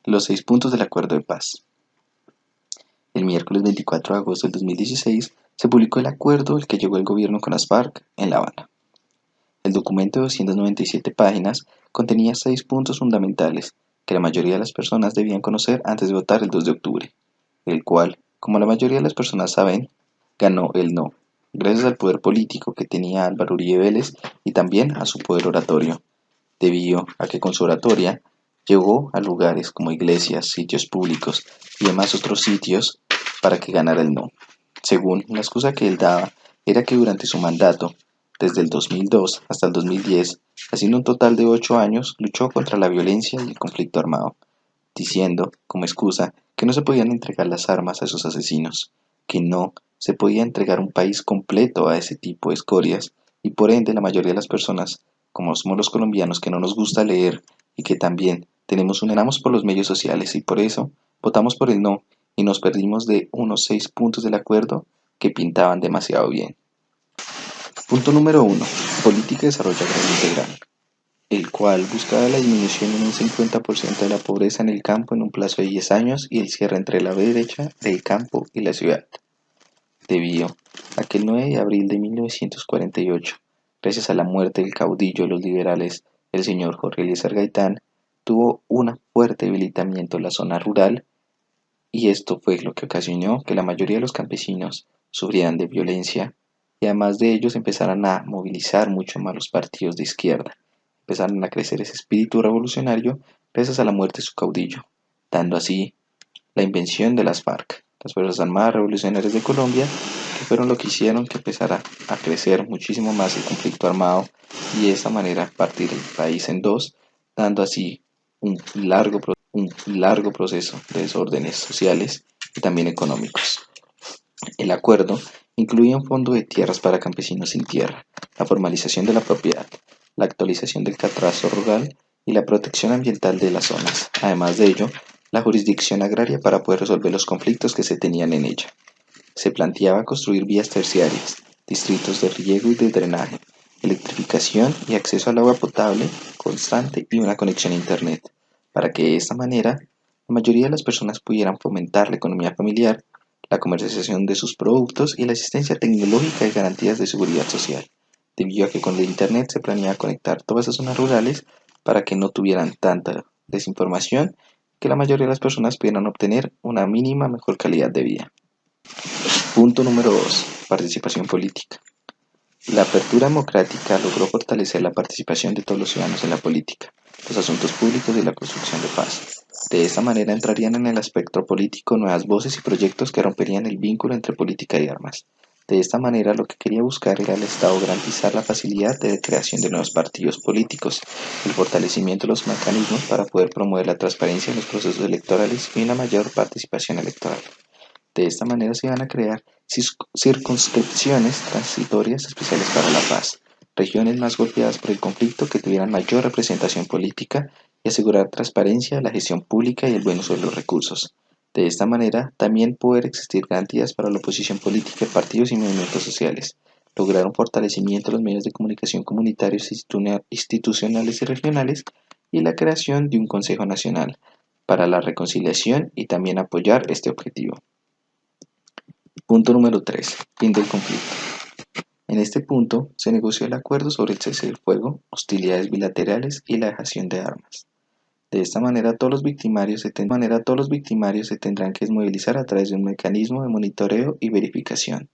Los 6 puntos del Acuerdo de Paz. El miércoles 24 de agosto del 2016 se publicó el acuerdo al que llegó el gobierno con las FARC en La Habana. El documento de 297 páginas contenía 6 puntos fundamentales que la mayoría de las personas debían conocer antes de votar el 2 de octubre, el cual, como la mayoría de las personas saben, ganó el no, gracias al poder político que tenía Álvaro Uribe Vélez y también a su poder oratorio, debido a que con su oratoria llegó a lugares como iglesias, sitios públicos y demás otros sitios para que ganara el no. Según la excusa que él daba, era que durante su mandato, desde el 2002 hasta el 2010, haciendo un total de 8 años, luchó contra la violencia y el conflicto armado, diciendo, como excusa, que no se podían entregar las armas a esos asesinos, que no se podía entregar un país completo a ese tipo de escorias, y por ende la mayoría de las personas, como somos los colombianos que no nos gusta leer y que también tenemos unamos por los medios sociales y por eso votamos por el no y nos perdimos de unos 6 puntos del acuerdo que pintaban demasiado bien. Punto número 1. Política de desarrollo agrario integral, el cual buscaba la disminución en un 50% de la pobreza en el campo en un plazo de 10 años y el cierre entre la brecha del campo y la ciudad, debido a que el 9 de abril de 1948, gracias a la muerte del caudillo de los liberales, el señor Jorge Eliezer Gaitán, tuvo un fuerte debilitamiento en la zona rural y esto fue lo que ocasionó que la mayoría de los campesinos sufrieran de violencia y además de ellos empezaran a movilizar mucho más los partidos de izquierda, empezaron a crecer ese espíritu revolucionario gracias a la muerte de su caudillo, dando así la invención de las FARC, las Fuerzas Armadas Revolucionarias de Colombia, que fueron lo que hicieron que empezara a crecer muchísimo más el conflicto armado y de esta manera partir el país en dos, dando así un largo proceso de desórdenes sociales y también económicos. El acuerdo incluía un fondo de tierras para campesinos sin tierra, la formalización de la propiedad, la actualización del catastro rural y la protección ambiental de las zonas. Además de ello, la jurisdicción agraria para poder resolver los conflictos que se tenían en ella. Se planteaba construir vías terciarias, distritos de riego y de drenaje, electrificación y acceso al agua potable constante y una conexión a Internet, para que de esta manera la mayoría de las personas pudieran fomentar la economía familiar, la comercialización de sus productos y la asistencia tecnológica y garantías de seguridad social, debido a que con el Internet se planeaba conectar todas esas zonas rurales para que no tuvieran tanta desinformación, que la mayoría de las personas pudieran obtener una mínima mejor calidad de vida. Punto número 2. Participación política. La apertura democrática logró fortalecer la participación de todos los ciudadanos en la política, los asuntos públicos y la construcción de paz. De esta manera entrarían en el aspecto político nuevas voces y proyectos que romperían el vínculo entre política y armas. De esta manera lo que quería buscar era el Estado garantizar la facilidad de creación de nuevos partidos políticos, el fortalecimiento de los mecanismos para poder promover la transparencia en los procesos electorales y una mayor participación electoral. De esta manera se iban a crear circunscripciones transitorias especiales para la paz, regiones más golpeadas por el conflicto que tuvieran mayor representación política y asegurar transparencia de la gestión pública y el buen uso de los recursos. De esta manera, también poder existir garantías para la oposición política de partidos y movimientos sociales, lograr un fortalecimiento de los medios de comunicación comunitarios, institucionales y regionales y la creación de un Consejo Nacional para la reconciliación y también apoyar este objetivo. Punto número 3. Fin del conflicto. En este punto se negoció el acuerdo sobre el cese del fuego, hostilidades bilaterales y la dejación de armas. De esta manera todos los victimarios se tendrán que desmovilizar a través de un mecanismo de monitoreo y verificación.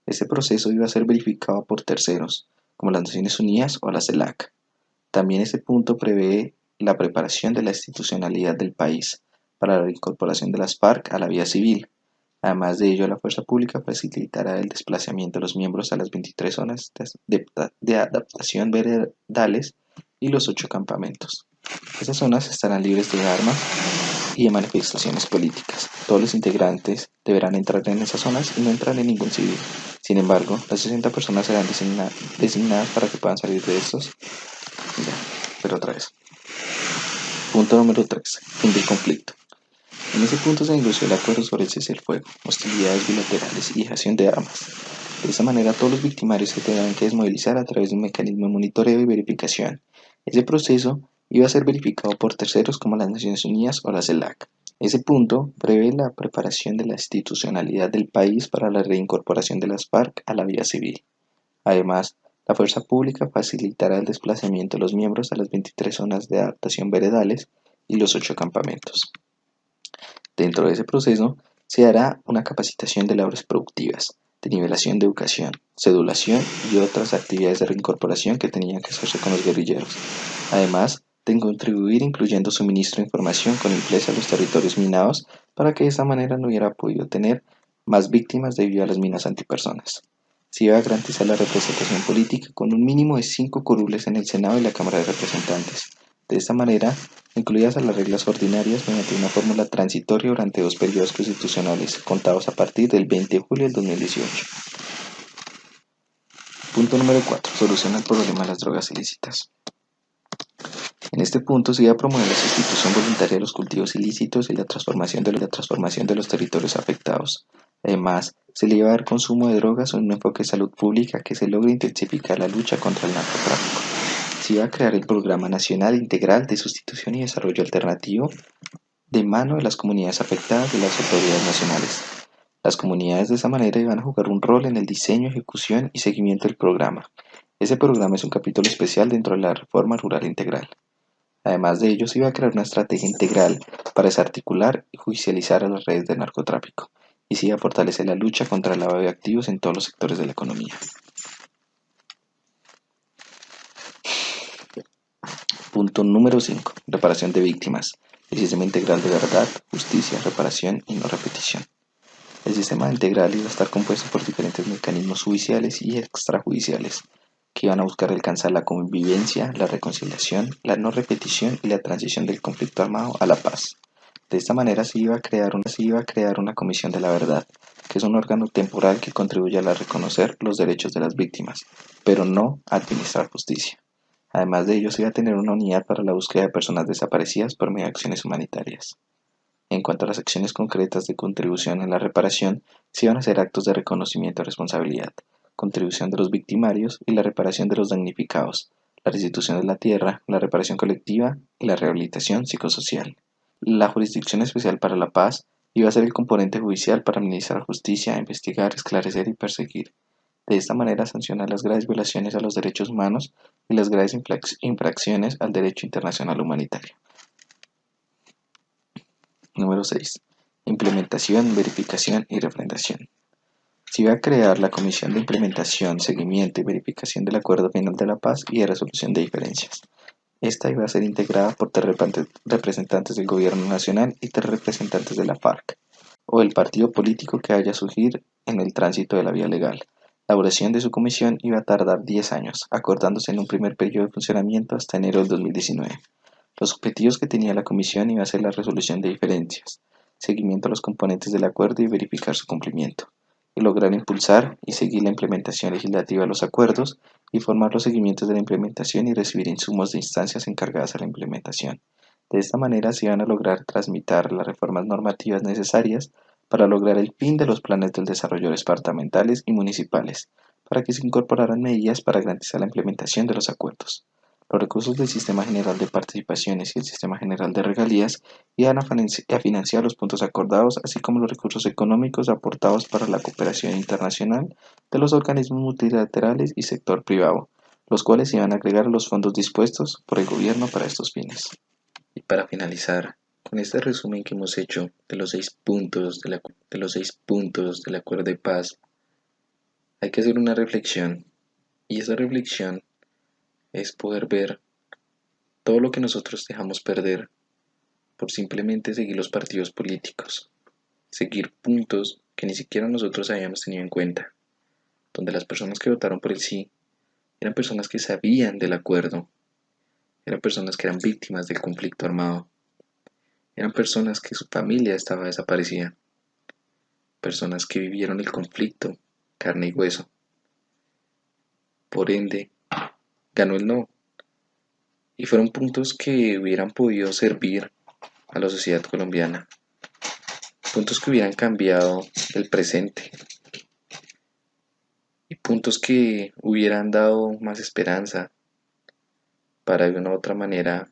Este proceso iba a ser verificado por terceros, como las Naciones Unidas o la CELAC. También este punto prevé la preparación de la institucionalidad del país para la incorporación de las FARC a la vida civil. Además de ello, la fuerza pública facilitará el desplazamiento de los miembros a las 23 zonas de adaptación veredales y los 8 campamentos. Esas zonas estarán libres de armas y de manifestaciones políticas. Todos los integrantes deberán entrar en esas zonas y no entrar en ningún civil. Sin embargo, las 60 personas serán designadas para que puedan salir de estos. Ya, pero otra vez. Punto número 3. Fin del conflicto. En ese punto se negoció el acuerdo sobre el cese del fuego, hostilidades bilaterales y dejación de armas. De esa manera todos los victimarios se tendrán que desmovilizar a través de un mecanismo de monitoreo y verificación. Ese proceso iba a ser verificado por terceros como las Naciones Unidas o la CELAC. Ese punto prevé la preparación de la institucionalidad del país para la reincorporación de las FARC a la vida civil. Además, la fuerza pública facilitará el desplazamiento de los miembros a las 23 zonas de adaptación veredales y los 8 campamentos. Dentro de ese proceso, se hará una capacitación de labores productivas, de nivelación de educación, cedulación y otras actividades de reincorporación que tenían que hacerse con los guerrilleros. Además, de contribuir incluyendo suministro de información con empresas a los territorios minados para que de esa manera no hubiera podido tener más víctimas debido a las minas antipersonas. Se iba a garantizar la representación política con un mínimo de 5 curules en el Senado y la Cámara de Representantes. De esta manera, incluidas a las reglas ordinarias mediante una fórmula transitoria durante 2 periodos constitucionales, contados a partir del 20 de julio del 2018. Punto número 4. Solución al problema de las drogas ilícitas. En este punto se iba a promover la sustitución voluntaria de los cultivos ilícitos y la transformación de los territorios afectados. Además, se le iba a dar consumo de drogas en un enfoque de salud pública que se logre intensificar la lucha contra el narcotráfico. Se iba a crear el Programa Nacional Integral de Sustitución y Desarrollo Alternativo de mano de las comunidades afectadas y las autoridades nacionales. Las comunidades de esa manera iban a jugar un rol en el diseño, ejecución y seguimiento del programa. Ese programa es un capítulo especial dentro de la Reforma Rural Integral. Además de ello, se iba a crear una estrategia integral para desarticular y judicializar a las redes de narcotráfico y se iba a fortalecer la lucha contra el lavado de activos en todos los sectores de la economía. Punto número 5. Reparación de víctimas. El sistema integral de verdad, justicia, reparación y no repetición. El sistema integral iba a estar compuesto por diferentes mecanismos judiciales y extrajudiciales que iban a buscar alcanzar la convivencia, la reconciliación, la no repetición y la transición del conflicto armado a la paz. De esta manera se iba a crear una comisión de la verdad, que es un órgano temporal que contribuye a reconocer los derechos de las víctimas, pero no a administrar justicia. Además de ello, se iba a tener una unidad para la búsqueda de personas desaparecidas por medio de acciones humanitarias. En cuanto a las acciones concretas de contribución en la reparación, se iban a hacer actos de reconocimiento de responsabilidad, contribución de los victimarios y la reparación de los damnificados, la restitución de la tierra, la reparación colectiva y la rehabilitación psicosocial. La Jurisdicción Especial para la Paz iba a ser el componente judicial para administrar justicia, investigar, esclarecer y perseguir. De esta manera sancionar las graves violaciones a los derechos humanos y las graves infracciones al derecho internacional humanitario. Número 6. Implementación, verificación y refrendación. Se iba a crear la Comisión de Implementación, Seguimiento y Verificación del Acuerdo Final de la Paz y de Resolución de Diferencias. Esta iba a ser integrada por 3 representantes del Gobierno Nacional y 3 representantes de la FARC, o el partido político que haya surgir en el tránsito de la vía legal. La duración de su comisión iba a tardar 10 años, acordándose en un primer periodo de funcionamiento hasta enero del 2019. Los objetivos que tenía la comisión iba a ser la resolución de diferencias, seguimiento a los componentes del acuerdo y verificar su cumplimiento, y lograr impulsar y seguir la implementación legislativa de los acuerdos y formar los seguimientos de la implementación y recibir insumos de instancias encargadas a la implementación. De esta manera se iban a lograr transmitir las reformas normativas necesarias para lograr el fin de los planes del desarrollo departamentales y municipales, para que se incorporaran medidas para garantizar la implementación de los acuerdos. Los recursos del Sistema General de Participaciones y el Sistema General de Regalías iban a financiar los puntos acordados, así como los recursos económicos aportados para la cooperación internacional de los organismos multilaterales y sector privado, los cuales iban a agregar los fondos dispuestos por el gobierno para estos fines. Y para finalizar, con este resumen que hemos hecho de los 6 puntos del acuerdo de paz, hay que hacer una reflexión, y esa reflexión es poder ver todo lo que nosotros dejamos perder por simplemente seguir los partidos políticos, seguir puntos que ni siquiera nosotros habíamos tenido en cuenta, donde las personas que votaron por el sí eran personas que sabían del acuerdo, eran personas que eran víctimas del conflicto armado, eran personas que su familia estaba desaparecida, personas que vivieron el conflicto carne y hueso. Por ende, ganó el no, y fueron puntos que hubieran podido servir a la sociedad colombiana, puntos que hubieran cambiado el presente y puntos que hubieran dado más esperanza para de una u otra manera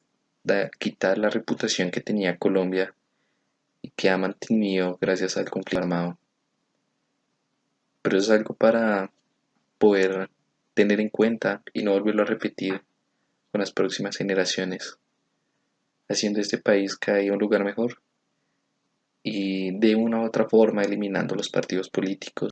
quitar la reputación que tenía Colombia y que ha mantenido gracias al conflicto armado. Pero es algo para poder tener en cuenta y no volverlo a repetir con las próximas generaciones, haciendo este país cada día un lugar mejor y de una u otra forma eliminando los partidos políticos